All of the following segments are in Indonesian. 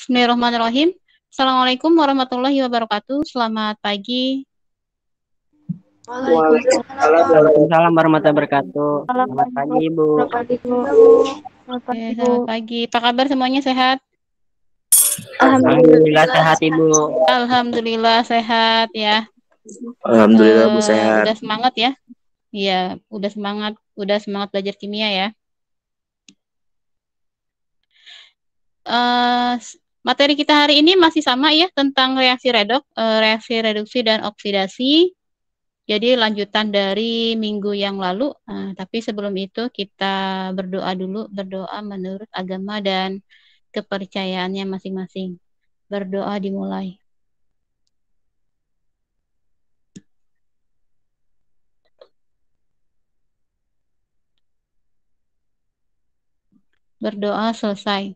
Bismillahirrahmanirrahim. Assalamualaikum warahmatullahi wabarakatuh. Selamat pagi. Waalaikumsalam warahmatullahi wabarakatuh. Selamat pagi, Ibu. Selamat pagi. Apa kabar semuanya, sehat? Alhamdulillah sehat, Ibu. Alhamdulillah sehat ya. Alhamdulillah Bu sehat. Udah semangat ya? Iya, udah semangat belajar kimia ya. Materi kita hari ini masih sama ya, tentang reaksi reduksi dan oksidasi. Jadi lanjutan dari minggu yang lalu. Tapi sebelum itu kita berdoa dulu, berdoa menurut agama dan kepercayaannya masing-masing. Berdoa dimulai. Berdoa selesai.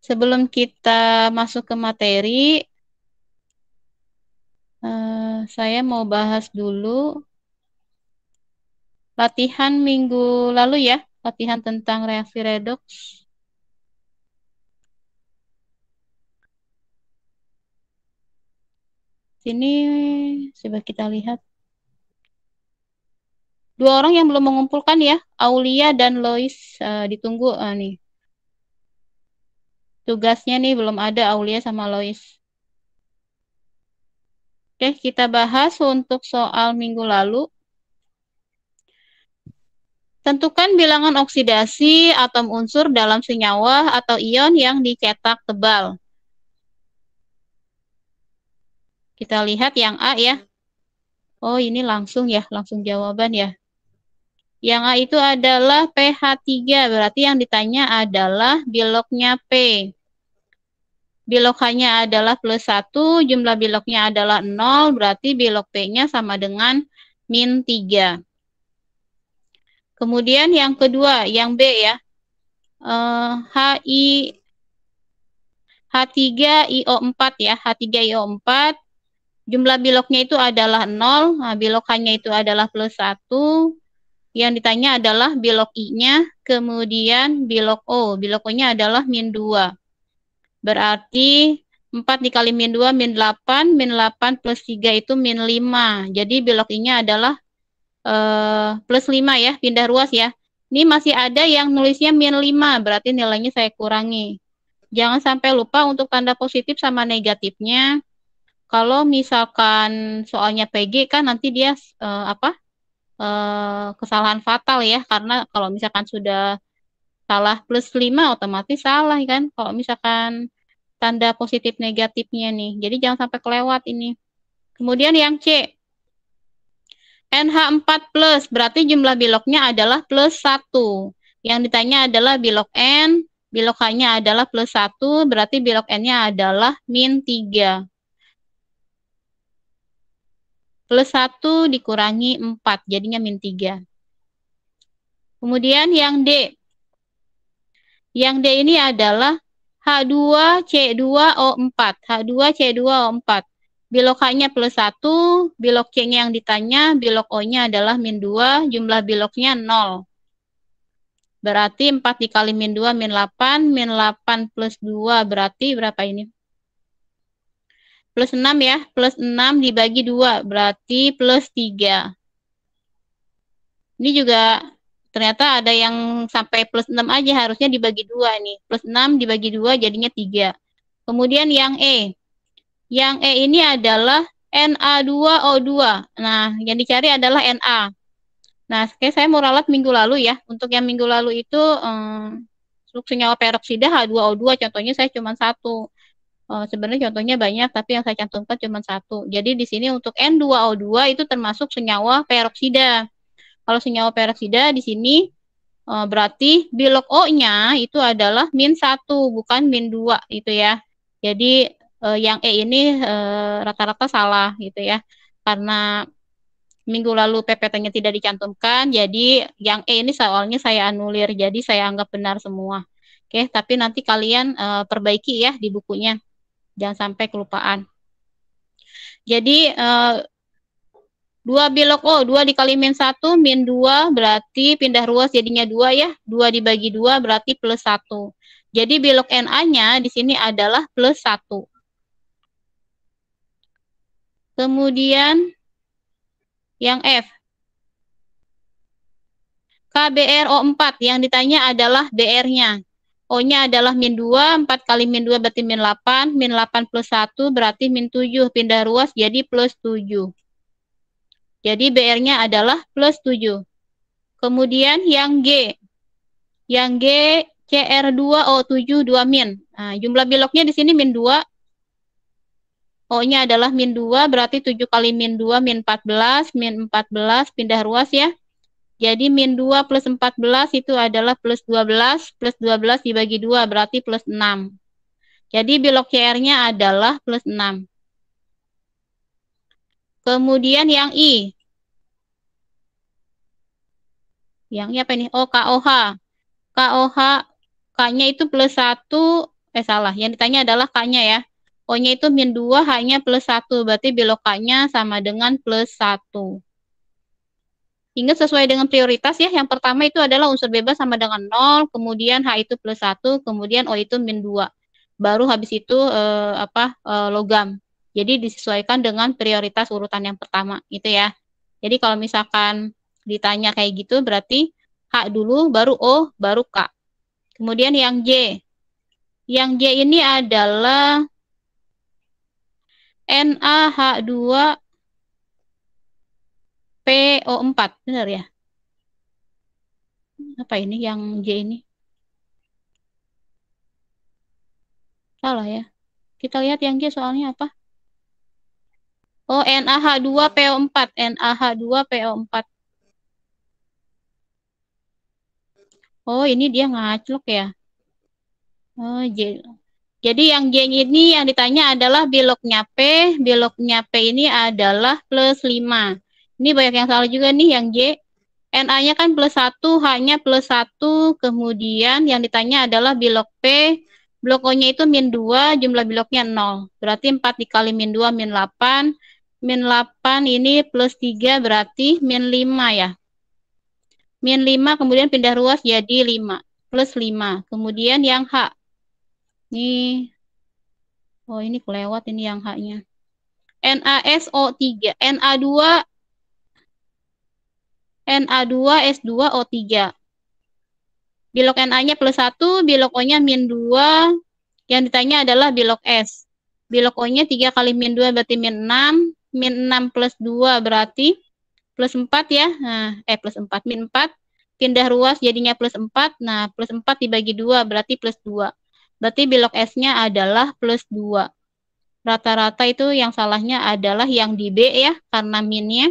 Sebelum kita masuk ke materi, saya mau bahas dulu latihan minggu lalu ya, latihan tentang reaksi redoks. Sini coba kita lihat. Dua orang yang belum mengumpulkan ya, Aulia dan Lois, ditunggu nih. Tugasnya nih belum ada Aulia sama Lois. Oke, kita bahas untuk soal minggu lalu. Tentukan bilangan oksidasi atom unsur dalam senyawa atau ion yang dicetak tebal. Kita lihat yang A ya. Oh, ini langsung ya, langsung jawaban ya. Yang A itu adalah pH3, berarti yang ditanya adalah biloknya P. Bilokannya adalah +1, jumlah biloknya adalah 0, berarti bilok P-nya sama dengan -3. Kemudian yang kedua, yang B ya. H3IO4 ya, H3IO4. Jumlah biloknya itu adalah 0, nah, bilokannya itu adalah +1. Yang ditanya adalah bilok I-nya, kemudian bilok O. Bilok O-nya adalah -2. Berarti 4 dikali -2, -8. -8 plus 3 itu -5. Jadi bilok I-nya adalah +5 ya, pindah ruas ya. Ini masih ada yang nulisnya -5, berarti nilainya saya kurangi. Jangan sampai lupa untuk tanda positif sama negatifnya. Kalau misalkan soalnya PG kan nanti dia kesalahan fatal ya, karena kalau misalkan sudah salah +5 otomatis salah kan, kalau misalkan tanda positif negatifnya nih. Jadi jangan sampai kelewat ini. Kemudian yang C, NH4+, berarti jumlah biloknya adalah +1. Yang ditanya adalah bilok N, bilok H-nya adalah +1, berarti bilok N-nya adalah -3. +1 dikurangi 4, jadinya -3. Kemudian yang D. Yang D ini adalah H2C2O4. H2C2O4. Bilok H-nya +1, bilok C-nya yang ditanya, bilok O-nya adalah -2, jumlah biloknya 0. Berarti 4 dikali -2, -8, -8 plus 2, berarti berapa ini? +6 ya, +6 dibagi 2, berarti +3. Ini juga ternyata ada yang sampai +6 aja, harusnya dibagi 2 nih. +6 dibagi 2 jadinya 3. Kemudian yang E. Yang E ini adalah Na2O2. Nah, yang dicari adalah Na. Nah, saya mau ralat minggu lalu ya. Untuk yang minggu lalu itu untuk senyawa peroksida H2O2, contohnya saya cuma 1. Sebenarnya contohnya banyak, tapi yang saya cantumkan cuma 1. Jadi di sini untuk N2O2 itu termasuk senyawa peroksida. Kalau senyawa peroksida di sini berarti bilok O-nya itu adalah -1, bukan -2 itu ya. Jadi yang E ini rata-rata salah gitu ya. Karena minggu lalu PPT-nya tidak dicantumkan, jadi yang E ini soalnya saya anulir, jadi saya anggap benar semua. Oke, tapi nanti kalian perbaiki ya di bukunya. Jangan sampai kelupaan. Jadi 2 bilok O, 2 dikali -1, -2 berarti pindah ruas jadinya 2 ya. 2 dibagi 2 berarti +1. Jadi bilog Na-nya di sini adalah plus 1. Kemudian yang F. KBRO4 yang ditanya adalah BR-nya. O-nya adalah min 2, 4 kali min 2 berarti min 8, min 8 plus 1 berarti min 7, pindah ruas jadi plus 7. Jadi BR-nya adalah plus 7. Kemudian yang G. Yang G, CR2O7 2 min. Nah, jumlah bilognya di sini min 2. O-nya adalah min 2, berarti 7 kali min 2, min 14, min 14, pindah ruas ya. Jadi min 2 plus 14 itu adalah plus 12, plus 12 dibagi 2 berarti plus 6. Jadi bilog CR-nya adalah plus 6. Kemudian yang I. Yang I apa ini? Oh, KOH. KOH, K-nya itu plus 1, salah. Yang ditanya adalah K-nya ya. O-nya itu min 2, H-nya plus 1. Berarti bilog K-nya sama dengan plus 1. Ingat sesuai dengan prioritas ya. Yang pertama itu adalah unsur bebas sama dengan 0, kemudian H itu plus 1, kemudian O itu min 2. Baru habis itu logam. Jadi disesuaikan dengan prioritas urutan yang pertama gitu ya. Jadi kalau misalkan ditanya kayak gitu berarti H dulu, baru O, baru K. Kemudian yang J. Yang J ini adalah NaH2 PO4, benar ya? Apa ini yang J ini? Salah ya. Kita lihat yang J soalnya apa? Oh, NaH2PO4. NaH2PO4. Oh, ini dia ngaclok ya. Oh, J. Jadi yang J ini yang ditanya adalah bilognya P. Bilognya P ini adalah plus 5. Ini banyak yang salah juga nih yang J. Na-nya kan plus 1, H-nya plus 1. Kemudian yang ditanya adalah bilog P. Bilog O-nya itu min 2, jumlah bilognya 0. Berarti 4 dikali min 2, min 8. Min 8 ini plus 3 berarti min 5 ya. Min 5 kemudian pindah ruas jadi 5. Plus 5. Kemudian yang H. Ini, oh ini kelewat ini yang H-nya. NaSO3. Na2S2O3. Bilog Na-nya plus 1, bilog O-nya min 2. Yang ditanya adalah bilog S. Bilog O-nya 3 kali min 2 berarti min 6. Min 6 plus 2 berarti plus 4 ya. Nah, plus 4. Min 4. Pindah ruas jadinya plus 4. Nah, plus 4 dibagi 2 berarti plus 2. Berarti bilog S-nya adalah plus 2. Rata-rata itu yang salahnya adalah yang di B ya. Karena minnya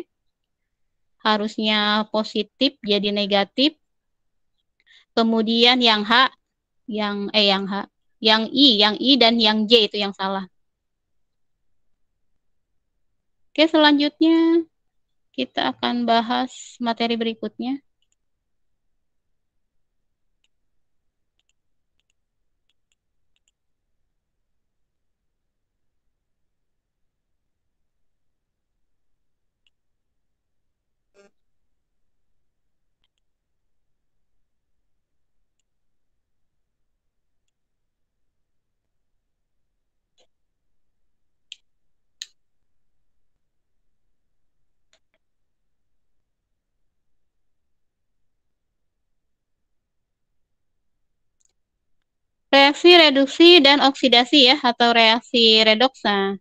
harusnya positif jadi negatif. Kemudian yang H, yang I dan yang J itu yang salah. Oke, selanjutnya kita akan bahas materi berikutnya. Reaksi reduksi dan oksidasi ya, atau reaksi redoks. Nah,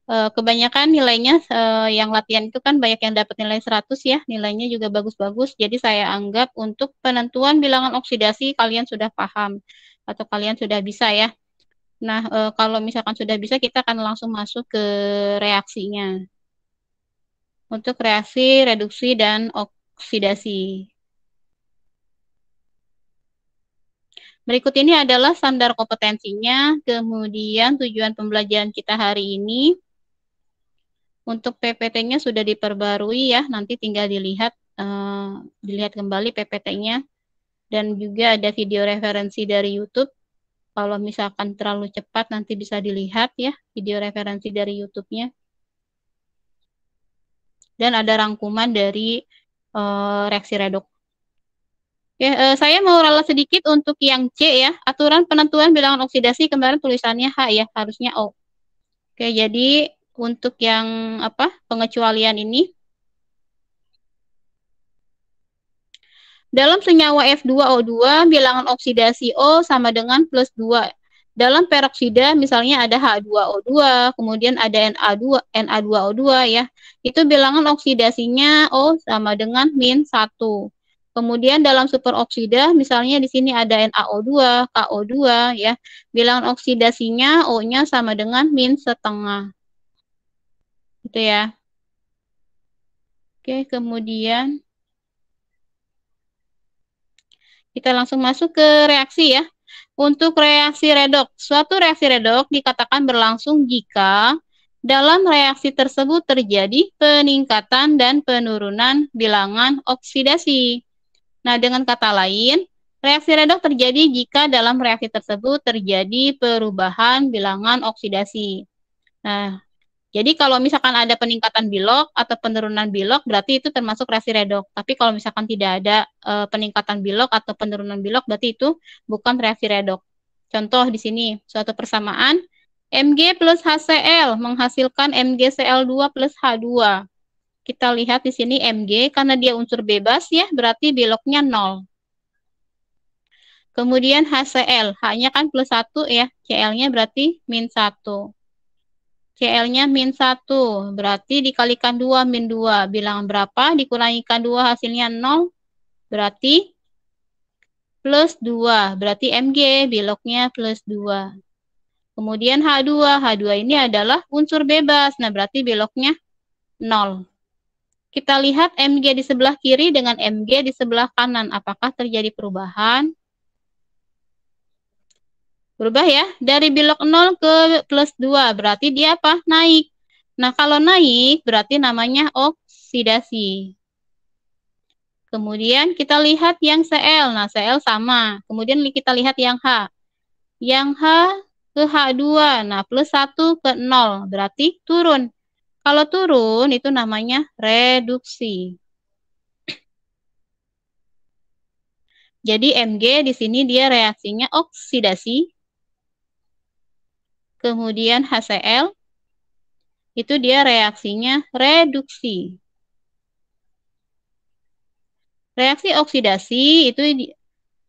kebanyakan nilainya yang latihan itu kan banyak yang dapat nilai 100 ya, nilainya juga bagus-bagus. Jadi saya anggap untuk penentuan bilangan oksidasi kalian sudah paham atau kalian sudah bisa ya. Nah, kalau misalkan sudah bisa, kita akan langsung masuk ke reaksinya. Untuk reaksi reduksi dan oksidasi. Berikut ini adalah standar kompetensinya, kemudian tujuan pembelajaran kita hari ini. Untuk PPT-nya sudah diperbarui ya, nanti tinggal dilihat kembali PPT-nya. Dan juga ada video referensi dari YouTube. Kalau misalkan terlalu cepat nanti bisa dilihat ya video referensi dari YouTube-nya. Dan ada rangkuman dari reaksi redoks. Oke, saya mau ralat sedikit untuk yang C ya. Aturan penentuan bilangan oksidasi kemarin tulisannya H ya, harusnya O. Oke, jadi untuk yang pengecualian ini, dalam senyawa F2O2 bilangan oksidasi O sama dengan plus 2. Dalam peroksida misalnya ada H2O2, kemudian ada Na2O2 ya. Itu bilangan oksidasinya O sama dengan min 1. Kemudian dalam superoksida misalnya di sini ada NaO2, KO2 ya. Bilangan oksidasinya O-nya sama dengan min setengah. Gitu ya. Oke, kemudian kita langsung masuk ke reaksi ya. Untuk reaksi redoks, suatu reaksi redoks dikatakan berlangsung jika dalam reaksi tersebut terjadi peningkatan dan penurunan bilangan oksidasi. Nah, dengan kata lain, reaksi redoks terjadi jika dalam reaksi tersebut terjadi perubahan bilangan oksidasi. Nah, jadi kalau misalkan ada peningkatan bilok atau penurunan bilok, berarti itu termasuk reaksi redoks. Tapi kalau misalkan tidak ada peningkatan bilok atau penurunan bilok, berarti itu bukan reaksi redoks. Contoh di sini, suatu persamaan Mg plus HCl menghasilkan MgCl2 plus H2. Kita lihat di sini Mg, karena dia unsur bebas ya, berarti biloknya 0. Kemudian HCl, H-nya kan plus 1 ya, Cl-nya berarti min 1. Cl-nya min 1, berarti dikalikan 2, min 2. Bilangan berapa? Dikurangikan 2, hasilnya 0, berarti plus 2. Berarti Mg, biloknya plus 2. Kemudian H2, H2 ini adalah unsur bebas, nah berarti biloknya 0. Kita lihat Mg di sebelah kiri dengan Mg di sebelah kanan. Apakah terjadi perubahan? Berubah ya. Dari bilok 0 ke plus 2. Berarti dia apa? Naik. Nah, kalau naik berarti namanya oksidasi. Kemudian kita lihat yang Cl. Nah, Cl sama. Kemudian kita lihat yang H. Yang H ke H2. Nah, plus 1 ke 0. Berarti turun. Kalau turun itu namanya reduksi. Jadi Mg di sini dia reaksinya oksidasi. Kemudian HCl itu dia reaksinya reduksi. Reaksi oksidasi itu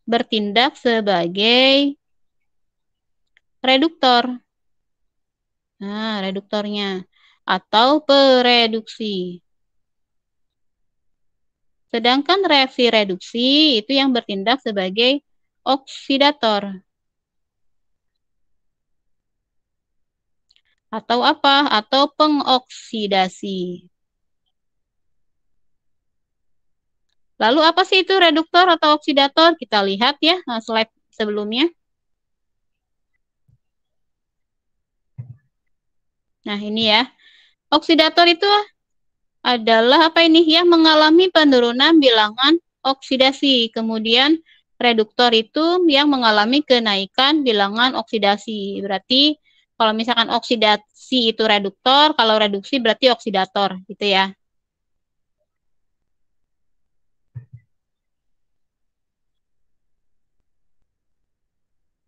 bertindak sebagai reduktor. Nah, reduktornya atau pereduksi. Sedangkan reaksi reduksi itu yang bertindak sebagai oksidator. Atau apa? Atau pengoksidasi. Lalu apa sih itu reduktor atau oksidator? Kita lihat ya slide sebelumnya. Nah, ini ya. Oksidator itu adalah apa ini? Yang mengalami penurunan bilangan oksidasi. Kemudian reduktor itu yang mengalami kenaikan bilangan oksidasi. Berarti kalau misalkan oksidasi itu reduktor, kalau reduksi berarti oksidator, gitu ya.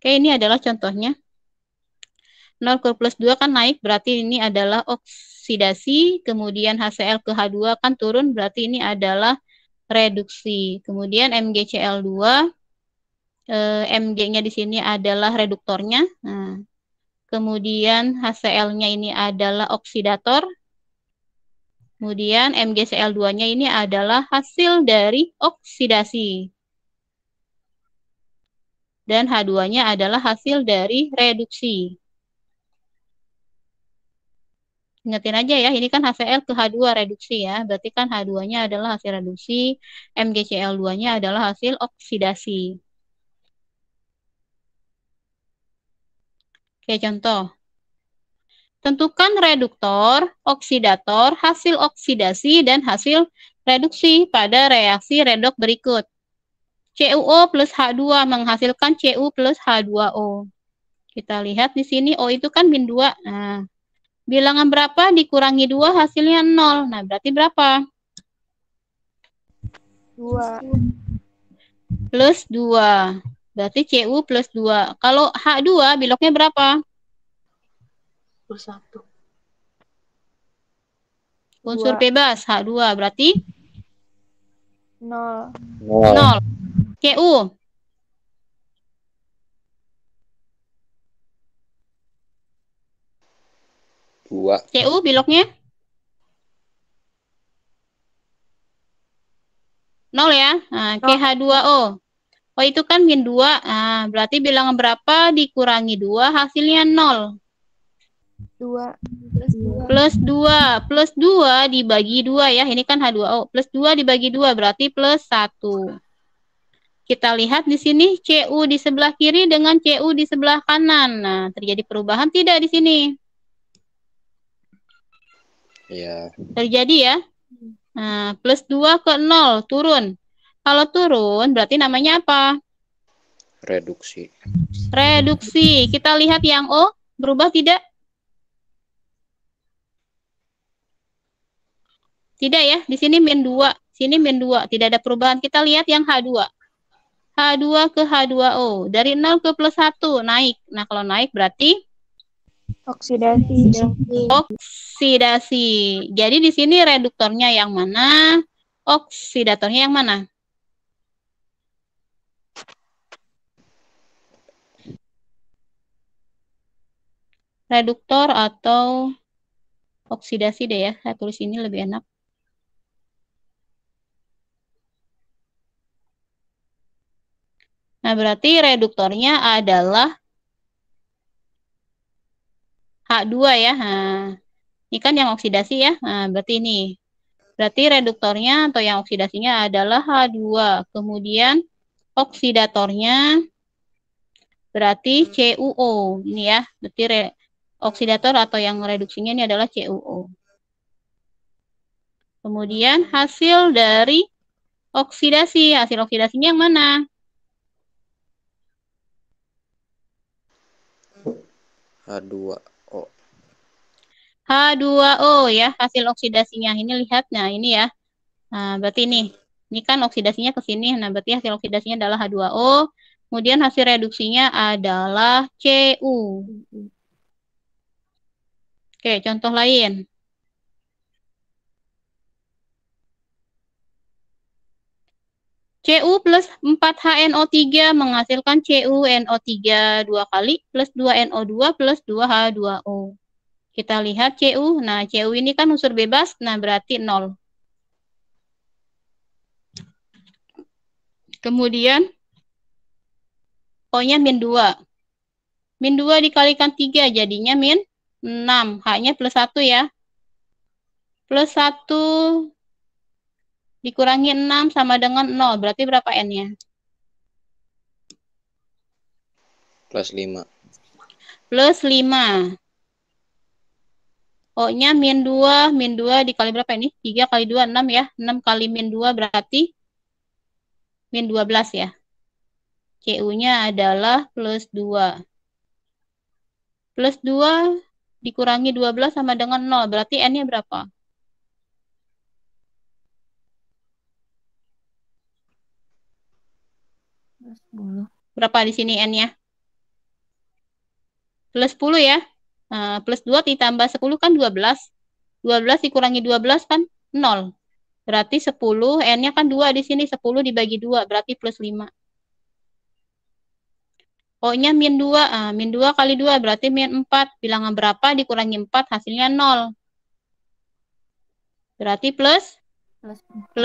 Oke, ini adalah contohnya. 0 ke plus 2 kan naik, berarti ini adalah oksidasi. Kemudian HCl ke H2 kan turun, berarti ini adalah reduksi. Kemudian MgCl2, Mg-nya di sini adalah reduktornya. Nah, kemudian HCl-nya ini adalah oksidator. Kemudian MgCl2-nya ini adalah hasil dari oksidasi. Dan H2-nya adalah hasil dari reduksi. Ingetin aja ya, ini kan HCl ke H2 reduksi ya. Berarti kan H2-nya adalah hasil reduksi, MgCl2-nya adalah hasil oksidasi. Oke, contoh. Tentukan reduktor, oksidator, hasil oksidasi, dan hasil reduksi pada reaksi redoks berikut. CuO plus H2 menghasilkan Cu plus H2O. Kita lihat di sini O itu kan min 2. Nah, bilangan berapa dikurangi 2 hasilnya 0. Nah, berarti berapa? 2. plus 2. Berarti Cu plus 2. Kalau H2 beloknya berapa? Plus 1. Unsur 2. bebas H2 berarti 0. 0. Cu. Cu beloknya 0 ya. Nah, KH2O. Oh, itu kan min 2. Nah, berarti bilangan berapa dikurangi 2 hasilnya 0. 2. Plus 2. Plus 2 dibagi 2 ya. Ini kan H2O. Plus 2 dibagi 2 berarti plus 1. Kita lihat di sini Cu di sebelah kiri dengan Cu di sebelah kanan. Nah, terjadi perubahan tidak di sini? Iya. Terjadi ya. Nah, plus 2 ke 0 turun. Kalau turun berarti namanya apa? Reduksi. Reduksi. Kita lihat yang O berubah tidak? Tidak ya. Di sini min 2, sini min 2, tidak ada perubahan. Kita lihat yang H2. H2 ke H2O. Dari 0 ke plus 1 naik. Nah, kalau naik berarti Oksidasi. oksidasi. Jadi di sini reduktornya yang mana? Oksidatornya yang mana? Reduktor atau oksidasi deh ya. Saya tulis ini lebih enak. Nah, berarti reduktornya adalah H2 ya. Nah, ini kan yang oksidasi ya. Nah, berarti ini. Berarti reduktornya atau yang oksidasinya adalah H2. Kemudian oksidatornya berarti CuO. Ini ya. Berarti oksidator atau yang reduksinya ini adalah CuO. Kemudian hasil dari oksidasi. Hasil oksidasinya yang mana? H2O. H2O ya, hasil oksidasinya. Ini lihat, nah ini ya. Nah, berarti ini. Ini kan oksidasinya ke sini. Nah, berarti hasil oksidasinya adalah H2O. Kemudian hasil reduksinya adalah Cu. Oke, contoh lain. Cu plus 4HNO3 menghasilkan CuNO3 2 kali plus 2NO2 plus 2H2O. Kita lihat Cu. Nah, Cu ini kan unsur bebas. Nah, berarti 0. Kemudian O-nya min 2. Min 2 dikalikan 3 jadinya min 6. H-nya plus 1 ya. Plus 1 dikurangi 6 sama dengan 0. Berarti berapa N-nya? Plus 5. Plus 5. O-nya min 2. Min 2 dikali berapa ini? 3 kali 2, 6 ya. 6 kali min 2 berarti min 12 ya. Cu-nya adalah plus 2. Plus 2 dikurangi 12 sama dengan 0. Berarti N-nya berapa? Berapa di sini N-nya? Plus 10 ya. Plus 2 ditambah 10 kan 12. 12 dikurangi 12 kan 0. Berarti 10, N-nya kan 2 di sini. 10 dibagi 2, berarti plus 5. O-nya min 2. Min 2 kali 2, berarti min 4. Bilangan berapa dikurangi 4, hasilnya 0. Berarti plus 4.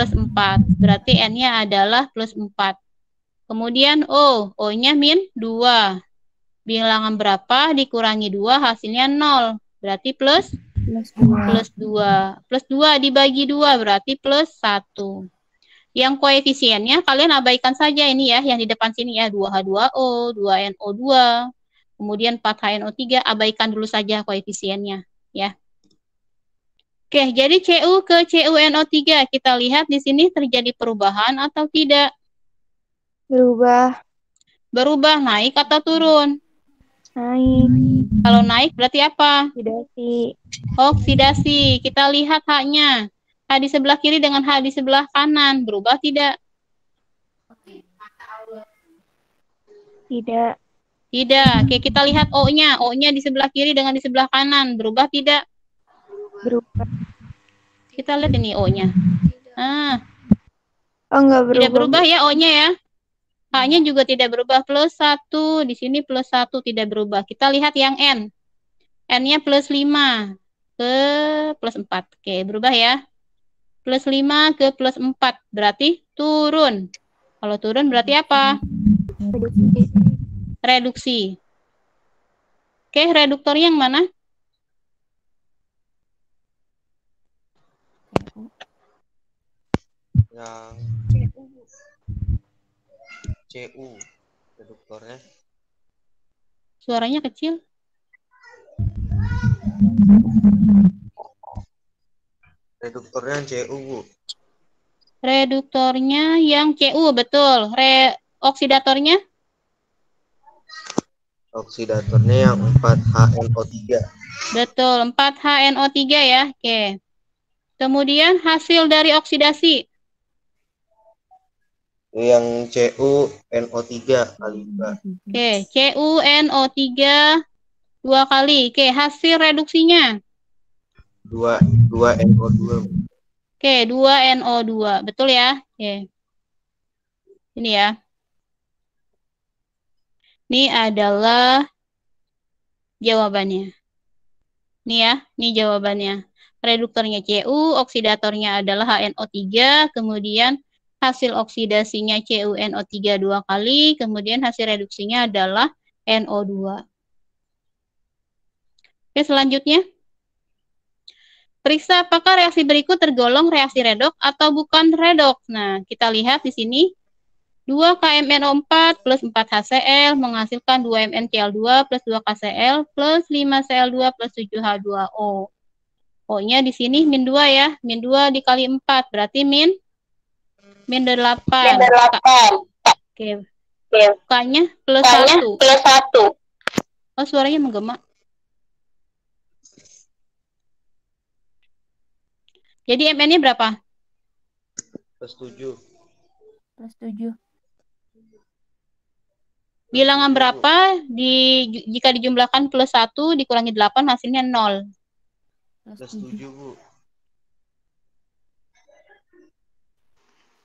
Berarti N-nya adalah plus 4. Kemudian O-nya min 2. Bilangan berapa dikurangi 2 hasilnya 0. Berarti plus 2. Plus 2 dibagi 2 berarti plus 1. Yang koefisiennya kalian abaikan saja ini ya, yang di depan sini ya, 2H2O, 2NO2, kemudian 4HNO3, abaikan dulu saja koefisiennya ya. Oke, jadi Cu ke CuNO3 kita lihat di sini terjadi perubahan atau tidak? Berubah. Berubah, naik atau turun? Naik. Kalau naik berarti apa? Oksidasi. Oksidasi. Kita lihat H-nya. H di sebelah kiri dengan H di sebelah kanan. Berubah tidak? Tidak. Tidak. Oke, kita lihat O-nya. O-nya di sebelah kiri dengan di sebelah kanan. Berubah tidak? Berubah. Kita lihat ini O-nya. Ah, Oh, enggak tidak berubah. berubah ya O-nya ya. H-nya juga tidak berubah. +1. Di sini +1 tidak berubah. Kita lihat yang N. N-nya +5 ke +4. Oke, berubah ya. +5 ke +4. Berarti turun. Kalau turun berarti apa? Reduksi. Oke, reduktornya yang mana? Yang CU reduktornya. Suaranya kecil. Reduktornya yang CU, Bu. Reduktornya yang CU, betul. Oksidatornya? Oksidatornya yang 4HNO3. Betul, 4HNO3 ya. Oke. Kemudian hasil dari oksidasi. Yang CuNO3 kali 2. Oke, CuNO3 2 kali. Oke, hasil reduksinya. 2NO2. Oke, 2NO2. Betul ya? Oke. Ini ya. Ini adalah jawabannya. Ini ya, ini jawabannya. Reduktornya Cu, oksidatornya adalah HNO3, kemudian hasil oksidasinya CuNO3 2 kali, kemudian hasil reduksinya adalah NO2. Oke, selanjutnya. Periksa apakah reaksi berikut tergolong reaksi redoks atau bukan redoks. Nah, kita lihat di sini. 2 KMNO4 plus 4 HCl menghasilkan 2 MnCl2 plus 2 KCl plus 5 Cl2 plus 7 H2O. O-nya di sini min 2 ya. Min 2 dikali 4 berarti min 8. Oke. K-nya plus 1. Oh, suaranya menggema. Jadi Mn-nya berapa? Plus 7. Plus 7. Bilangan berapa jika dijumlahkan plus 1 dikurangi 8 hasilnya 0. Plus 7, Bu.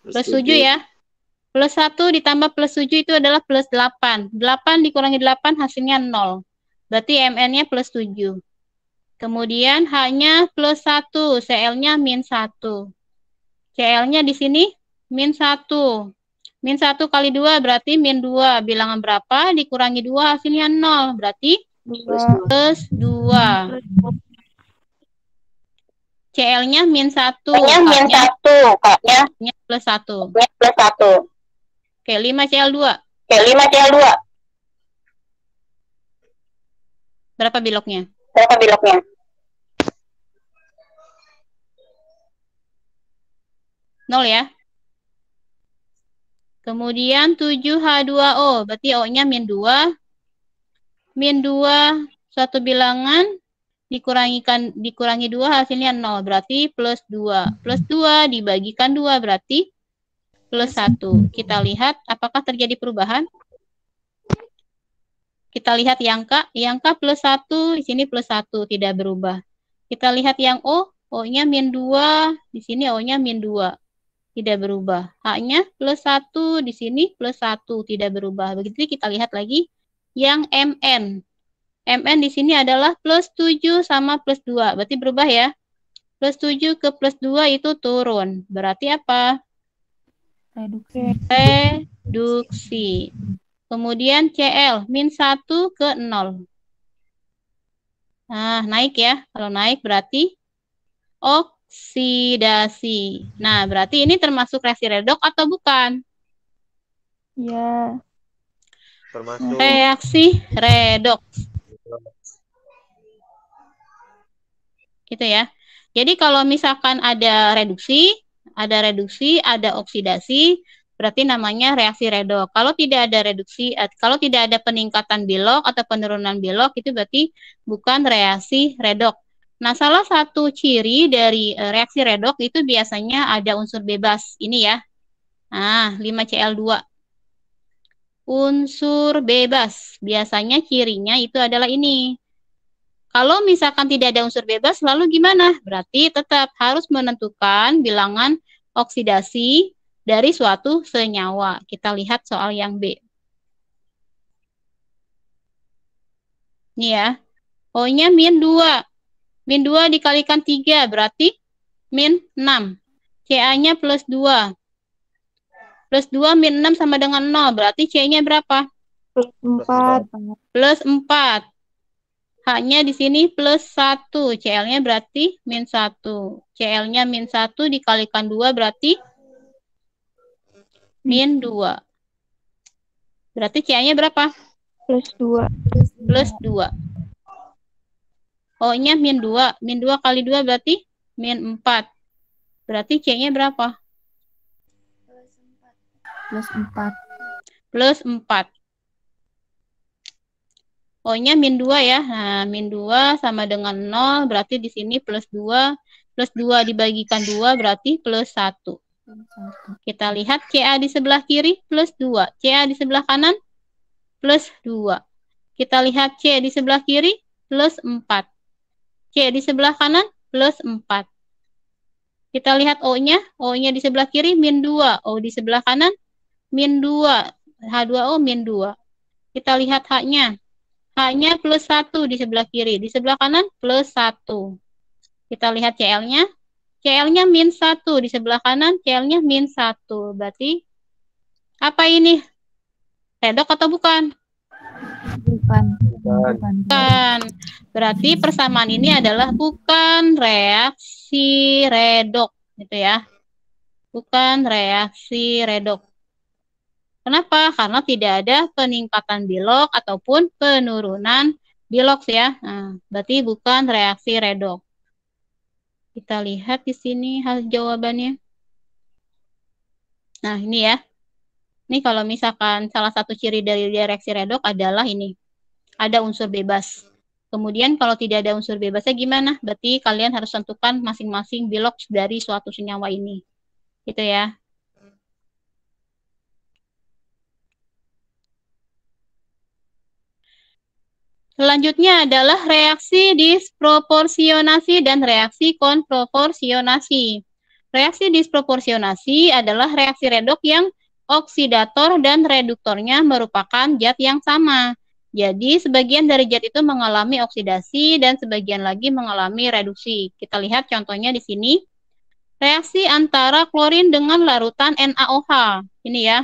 Plus 7 ya. Plus 1 ditambah plus 7 itu adalah plus 8. 8 dikurangi 8 hasilnya 0. Berarti Mn-nya plus 7. Kemudian H-nya plus 1. Cl-nya min 1. Cl-nya di sini min 1. Min 1 kali 2 berarti min 2. Bilangan berapa? Dikurangi 2 hasilnya 0. Berarti plus 2. CL-nya min 1. K-nya plus 1. Oke, 5 CL2. Berapa biloknya? 0 ya. Kemudian 7H2O. Berarti O-nya min 2. Min 2 suatu bilangan dikurangi 2 hasilnya 0. Berarti plus 2. Plus 2 dibagikan 2 berarti plus 1. Kita lihat apakah terjadi perubahan. Kita lihat yang K. Yang K plus 1. Di sini plus 1. Tidak berubah. Kita lihat yang O. O-nya min 2. Di sini O-nya min 2. Tidak berubah. H-nya plus 1. Di sini plus 1. Tidak berubah. Begitu kita lihat lagi yang Mn. Mn di sini adalah plus 7 sama plus 2. Berarti berubah ya. Plus 7 ke plus 2 itu turun. Berarti apa? Reduksi. Kemudian Cl. Min 1 ke 0. Nah, naik ya. Kalau naik berarti oksidasi. Nah, berarti ini termasuk reaksi redoks atau bukan? Ya. Termasuk Reaksi redoks. Gitu ya. Jadi kalau misalkan ada reduksi, ada oksidasi, berarti namanya reaksi redoks. Kalau tidak ada reduksi, kalau tidak ada peningkatan bilok atau penurunan bilok, itu berarti bukan reaksi redoks. Nah, salah satu ciri dari reaksi redoks itu biasanya ada unsur bebas. Ini ya. Nah, 5Cl2. unsur bebas. Biasanya cirinya itu adalah ini. Kalau misalkan tidak ada unsur bebas, lalu gimana? Berarti tetap harus menentukan bilangan oksidasi dari suatu senyawa. Kita lihat soal yang B. Ini ya. O-nya min 2. Min 2 dikalikan 3, berarti min 6. Ca-nya plus 2. Plus 2 min 6 sama dengan 0, berarti C-nya berapa? Plus 4. Plus 4. H-nya di sini plus 1. Cl-nya berarti min 1. Cl-nya min 1 dikalikan 2 berarti min 2. Berarti Ca-nya berapa? Plus 2. Plus 2. O-nya min 2. Min 2 kali 2 berarti min 4. Berarti C-nya berapa? Plus 4. Plus 4. O-nya min 2 ya. Nah, min 2 sama dengan 0, berarti di sini plus 2. Plus 2 dibagikan 2 berarti plus 1. Kita lihat Ca di sebelah kiri plus 2. Ca di sebelah kanan plus 2. Kita lihat C di sebelah kiri plus 4. C di sebelah kanan plus 4. Kita lihat O-nya. O-nya di sebelah kiri min 2. O di sebelah kanan min 2. H2O min 2. Kita lihat H-nya. H-nya plus 1 di sebelah kiri. Di sebelah kanan plus 1. Kita lihat Cl-nya. Cl-nya min 1 di sebelah kanan. Cl-nya min 1. Berarti apa ini? Redok atau bukan? Bukan. Bukan. Berarti persamaan ini adalah bukan reaksi redok. Gitu ya. Bukan reaksi redok. Kenapa? Karena tidak ada peningkatan bilok ataupun penurunan bilok ya. Nah, berarti bukan reaksi redok. Kita lihat di sini hasil jawabannya. Nah, ini ya. Ini kalau misalkan salah satu ciri dari reaksi redok adalah ini. Ada unsur bebas. Kemudian kalau tidak ada unsur bebasnya gimana? Berarti kalian harus tentukan masing-masing bilok dari suatu senyawa ini. Gitu ya. Selanjutnya adalah reaksi disproporsionasi dan reaksi konproporsionasi. Reaksi disproporsionasi adalah reaksi redok yang oksidator dan reduktornya merupakan zat yang sama. Jadi sebagian dari zat itu mengalami oksidasi dan sebagian lagi mengalami reduksi. Kita lihat contohnya di sini. Reaksi antara klorin dengan larutan NaOH. Ini ya.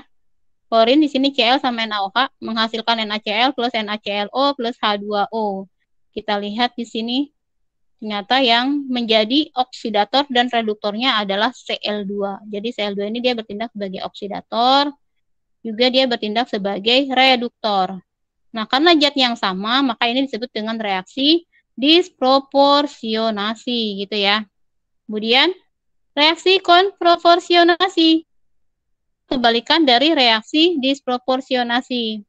Klorin di sini Cl sama NaOH menghasilkan NaCl plus NaClO plus H2O. Kita lihat di sini ternyata yang menjadi oksidator dan reduktornya adalah Cl2. Jadi Cl2 ini dia bertindak sebagai oksidator, juga dia bertindak sebagai reduktor. Nah, karena zat yang sama, maka ini disebut dengan reaksi disproporsionasi gitu ya. Kemudian reaksi konproporsionasi. Kebalikan dari reaksi disproporsionasi,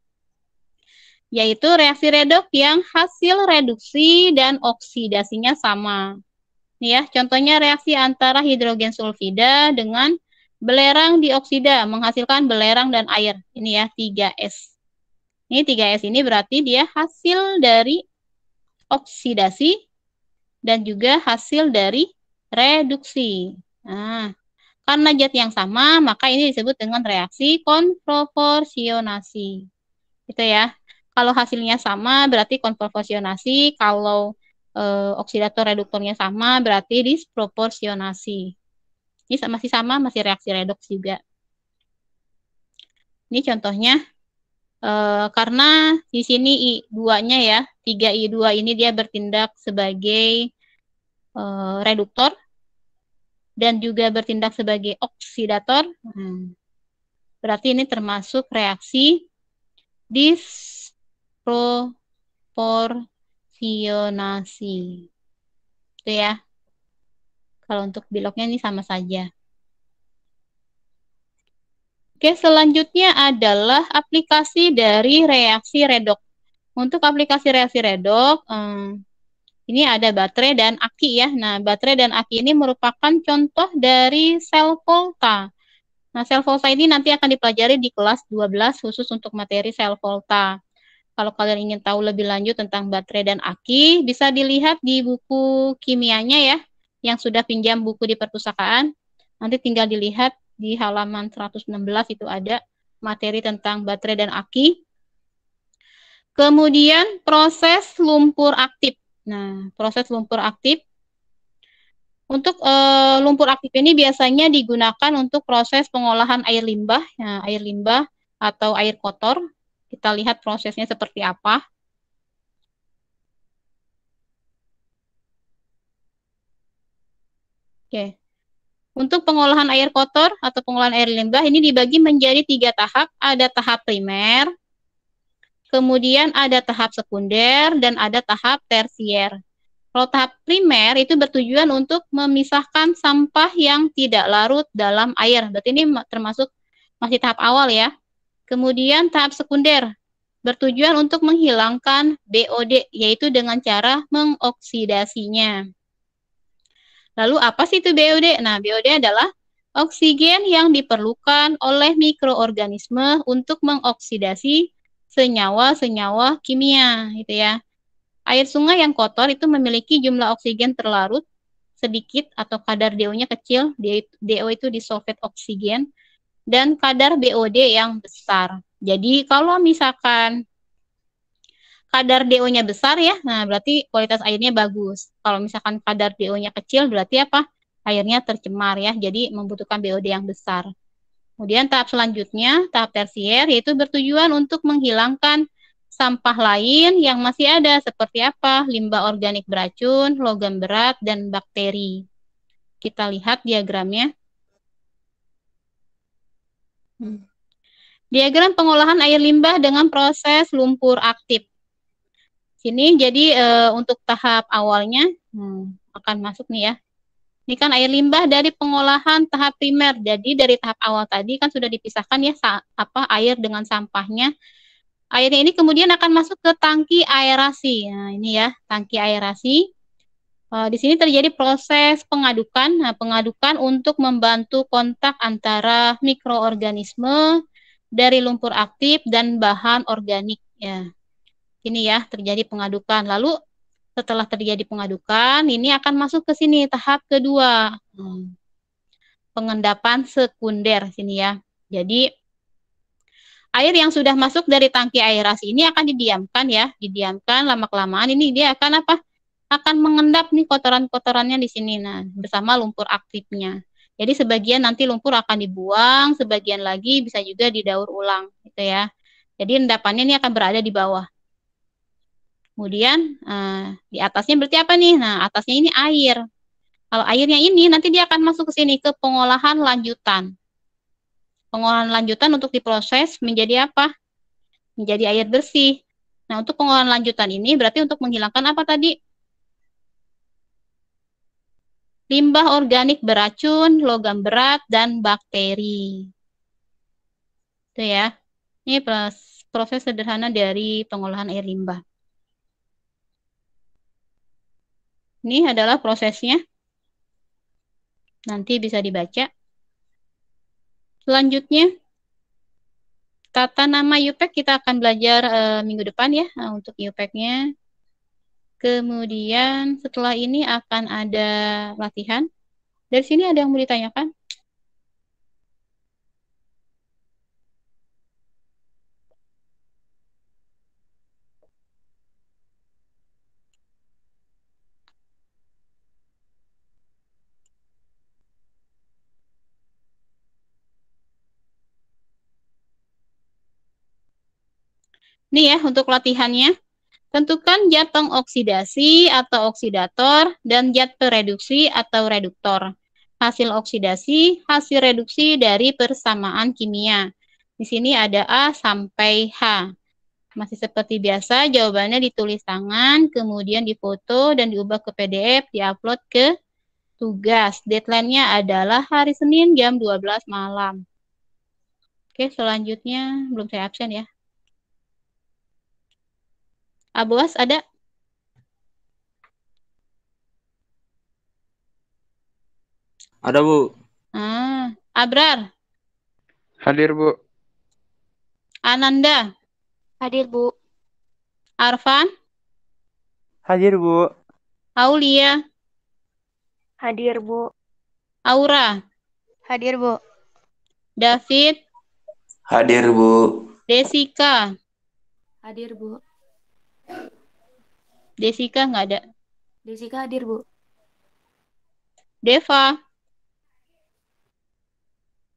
yaitu reaksi redok yang hasil reduksi dan oksidasinya sama. Nih ya, contohnya reaksi antara hidrogen sulfida dengan belerang dioksida menghasilkan belerang dan air. Ini ya, 3S. Ini 3S ini berarti dia hasil dari oksidasi dan juga hasil dari reduksi. Nah, karena zat yang sama, maka ini disebut dengan reaksi konproporsionasi. Gitu ya. Kalau hasilnya sama, berarti konproporsionasi. Kalau oksidator reduktornya sama, berarti disproporsionasi. Ini masih sama, masih reaksi redoks juga. Ini contohnya, karena di sini I2-nya ya, 3I2 ini dia bertindak sebagai reduktor, dan juga bertindak sebagai oksidator. Berarti ini termasuk reaksi disproporsionasi. Itu ya. Kalau untuk biloknya ini sama saja. Oke, selanjutnya adalah aplikasi dari reaksi redok. Untuk aplikasi reaksi redok, ini ada baterai dan aki ya. Nah, baterai dan aki ini merupakan contoh dari sel volta. Nah, sel volta ini nanti akan dipelajari di kelas 12 khusus untuk materi sel volta. Kalau kalian ingin tahu lebih lanjut tentang baterai dan aki, bisa dilihat di buku kimianya ya, yang sudah pinjam buku di perpustakaan. Nanti tinggal dilihat di halaman 116 itu ada materi tentang baterai dan aki. Kemudian proses lumpur aktif. Nah, proses lumpur aktif. Untuk lumpur aktif ini biasanya digunakan untuk proses pengolahan air limbah, ya, air limbah atau air kotor. Kita lihat prosesnya seperti apa. Oke. Untuk pengolahan air kotor atau pengolahan air limbah ini dibagi menjadi 3 tahap. Ada tahap primer, kemudian ada tahap sekunder, dan ada tahap tersier. Kalau tahap primer itu bertujuan untuk memisahkan sampah yang tidak larut dalam air. Berarti ini termasuk masih tahap awal ya. Kemudian tahap sekunder bertujuan untuk menghilangkan BOD, yaitu dengan cara mengoksidasinya. Lalu apa sih itu BOD? Nah, BOD adalah oksigen yang diperlukan oleh mikroorganisme untuk mengoksidasi senyawa-senyawa kimia, gitu ya. Air sungai yang kotor itu memiliki jumlah oksigen terlarut sedikit atau kadar DO-nya kecil, DO itu disolvate oksigen, dan kadar BOD yang besar. Jadi kalau misalkan kadar DO-nya besar ya, nah berarti kualitas airnya bagus. Kalau misalkan kadar DO-nya kecil berarti apa? Airnya tercemar ya, jadi membutuhkan BOD yang besar. Kemudian tahap selanjutnya, tahap tersier, yaitu bertujuan untuk menghilangkan sampah lain yang masih ada, seperti apa? Limbah organik beracun, logam berat, dan bakteri. Kita lihat diagramnya. Diagram pengolahan air limbah dengan proses lumpur aktif. Sini jadi untuk tahap awalnya akan masuk nih ya. Ini kan air limbah dari pengolahan tahap primer. Jadi dari tahap awal tadi kan sudah dipisahkan ya air dengan sampahnya. Airnya ini kemudian akan masuk ke tangki aerasi. Nah, ini ya, tangki aerasi. Di sini terjadi proses pengadukan. Nah, pengadukan untuk membantu kontak antara mikroorganisme dari lumpur aktif dan bahan organik ya. Ini ya, terjadi pengadukan. Lalu setelah terjadi pengadukan, ini akan masuk ke sini tahap kedua. Pengendapan sekunder sini ya. Jadi air yang sudah masuk dari tangki aerasi ini akan didiamkan ya, didiamkan lama-kelamaan ini dia akan apa? Akan mengendap nih kotoran-kotorannya di sini nah, bersama lumpur aktifnya. Jadi sebagian nanti lumpur akan dibuang, sebagian lagi bisa juga didaur ulang gitu ya. Jadi endapannya ini akan berada di bawah. Kemudian di atasnya berarti apa nih? Nah, atasnya ini air. Kalau airnya ini nanti dia akan masuk ke sini ke pengolahan lanjutan. Pengolahan lanjutan untuk diproses menjadi apa? Menjadi air bersih. Nah, untuk pengolahan lanjutan ini berarti untuk menghilangkan apa tadi? Limbah organik beracun, logam berat, dan bakteri. Itu ya. Ini proses sederhana dari pengolahan air limbah. Ini adalah prosesnya. Nanti bisa dibaca. Selanjutnya, tata nama UPEC kita akan belajar minggu depan ya, untuk UPEC-nya. Kemudian setelah ini akan ada latihan. Dari sini ada yang mau ditanyakan? Nih ya, untuk latihannya. Tentukan zat pengoksidasi atau oksidator dan zat pereduksi atau reduktor. Hasil oksidasi, hasil reduksi dari persamaan kimia. Di sini ada A sampai H. Masih seperti biasa, jawabannya ditulis tangan, kemudian difoto dan diubah ke PDF, diupload ke tugas. Deadline-nya adalah hari Senin jam 12 malam. Oke, selanjutnya belum saya absen ya. Abuas ada? Ada, Bu. Abrar, Hadir, Bu. Ananda, Hadir, Bu. Arfan, Hadir, Bu. Aulia, Hadir, Bu. Aura, Hadir, Bu. David, Hadir, Bu. Desika. Hadir, Bu. Desika nggak ada. Desika hadir, Bu. Deva,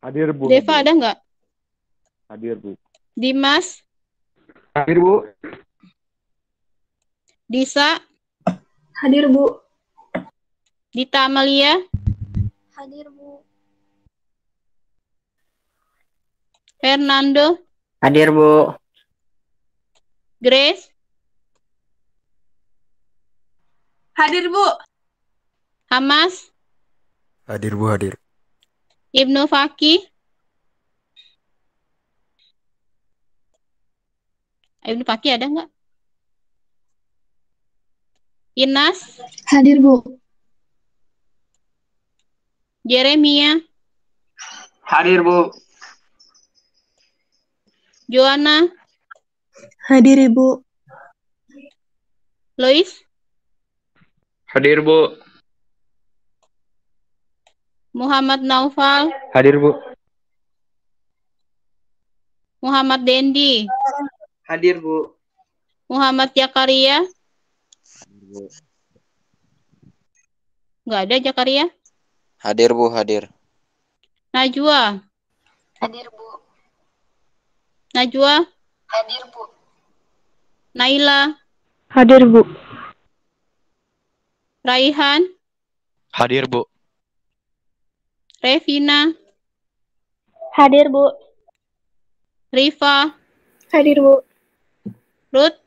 Hadir, Bu. Deva ada nggak? Hadir, Bu. Dimas, Hadir, Bu. Disa, Hadir, Bu. Dita Amalia, Hadir, Bu. Fernando, Hadir, Bu. Grace, Hadir, Bu. Hamas, Hadir, Bu, hadir. Ibnu Fakih. Ibnu Fakih ada nggak? Inas, Hadir, Bu. Jeremia, Hadir, Bu. Joanna, Hadir, Ibu. Lois, Hadir, Bu. Muhammad Naufal, Hadir, Bu. Muhammad Dendi, Hadir, Bu. Muhammad Jakaria. Nggak ada Jakaria. Hadir, Bu, hadir. Najwa, Hadir, Bu. Najwa, Hadir, Bu. Naila, Hadir, Bu. Raihan, Hadir, Bu. Revina, Hadir, Bu. Rifa, Hadir, Bu. Ruth,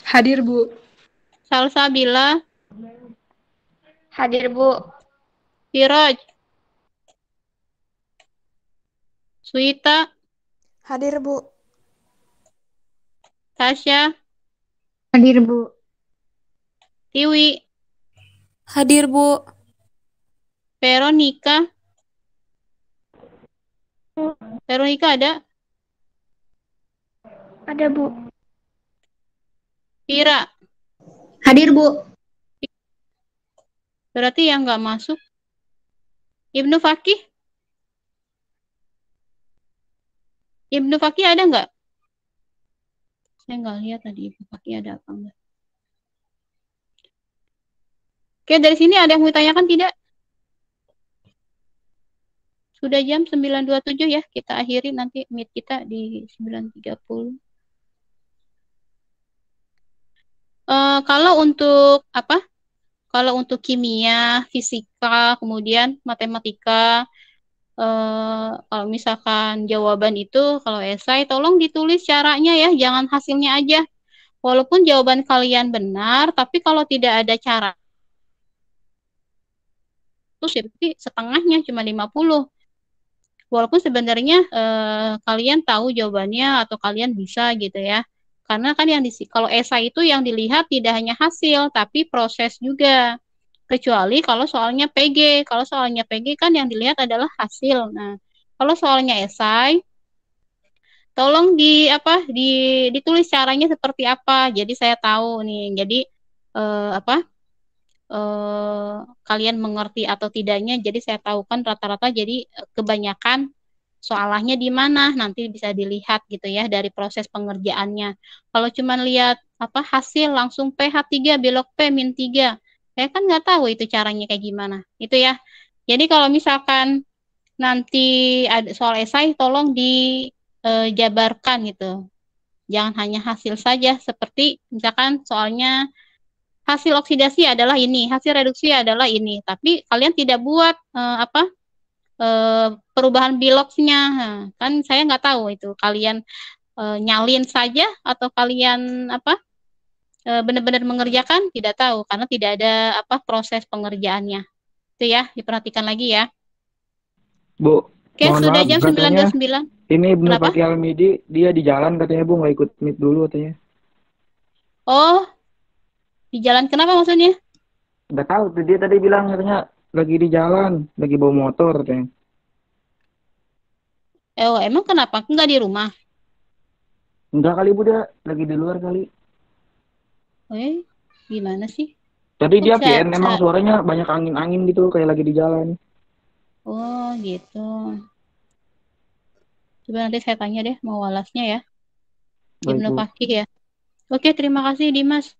Hadir, Bu. Salsabila, Hadir, Bu. Siroj, Suita, Hadir, Bu. Tasya, Hadir, Bu. Tiwi, Hadir, Bu. Veronica. Veronica ada? Ada, Bu. Vira. Hadir, Bu. Berarti yang nggak masuk. Ibnu Fakih. Ibnu Fakih ada nggak? Saya nggak lihat tadi Ibnu Fakih ada apa enggak. Oke, dari sini ada yang mau ditanyakan tidak? Sudah jam 9.27 ya. Kita akhiri nanti meet kita di 9.30. Kalau untuk apa? Kalau untuk kimia, fisika, kemudian matematika, kalau misalkan jawaban itu, kalau esai, tolong ditulis caranya ya, jangan hasilnya aja. Walaupun jawaban kalian benar, tapi kalau tidak ada cara, itu berarti setengahnya cuma 50. Walaupun sebenarnya kalian tahu jawabannya atau kalian bisa gitu ya. Karena kan kalau esai itu yang dilihat tidak hanya hasil, tapi proses juga. Kecuali kalau soalnya PG. Kalau soalnya PG kan yang dilihat adalah hasil. Nah, kalau soalnya esai, tolong ditulis caranya seperti apa. Jadi saya tahu nih. Jadi kalian mengerti atau tidaknya. Jadi saya tahu kan rata-rata jadi kebanyakan soalnya di mana nanti bisa dilihat gitu ya dari proses pengerjaannya. Kalau cuma lihat hasil langsung PH3 belok P min 3. Saya kan nggak tahu itu caranya kayak gimana. Itu ya. Jadi kalau misalkan nanti ada soal esai tolong dijabarkan gitu. Jangan hanya hasil saja seperti misalkan soalnya hasil oksidasi adalah ini, hasil reduksi adalah ini. Tapi kalian tidak buat perubahan biloxnya. Nah, kan saya nggak tahu itu kalian nyalin saja atau kalian benar-benar mengerjakan, tidak tahu karena tidak ada proses pengerjaannya. Itu ya, diperhatikan lagi ya. Bu, Oke, mohon sudah maaf, jam katanya 9.29. ini Ibnu Kenapa? Fakih Al-Midi, dia di jalan katanya Bu, nggak ikut meet dulu katanya. Oh, di jalan kenapa maksudnya? Nggak tahu, dia tadi bilang katanya lagi di jalan, lagi bawa motor katanya. Oh, emang kenapa? Enggak di rumah? Enggak kali Bu, dia lagi di luar kali. Gimana sih? Tadi dia Kok VN emang suaranya banyak angin-angin gitu kayak lagi di jalan. Oh, gitu. Coba nanti saya tanya deh, mau walasnya ya. Baik, Ibnu Bu. Fakih ya. Oke, terima kasih Dimas.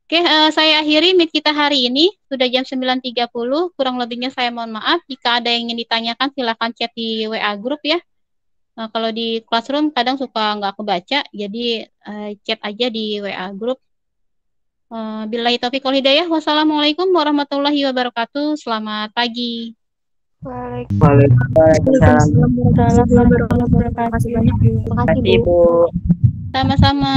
Oke, saya akhiri meet kita hari ini. Sudah jam 9.30. Kurang lebihnya saya mohon maaf. Jika ada yang ingin ditanyakan, silakan chat di WA Group ya. Nah, kalau di Classroom kadang suka nggak kebaca, jadi chat aja di WA Group. Billahi taufiq wal hidayah. Wassalamualaikum warahmatullahi wabarakatuh. Selamat pagi. Waalaikumsalam. Waalaikumsalam warahmatullahi wabarakatuh. Terima kasih banyak, Bu. Terima kasih, Bu. Sama-sama.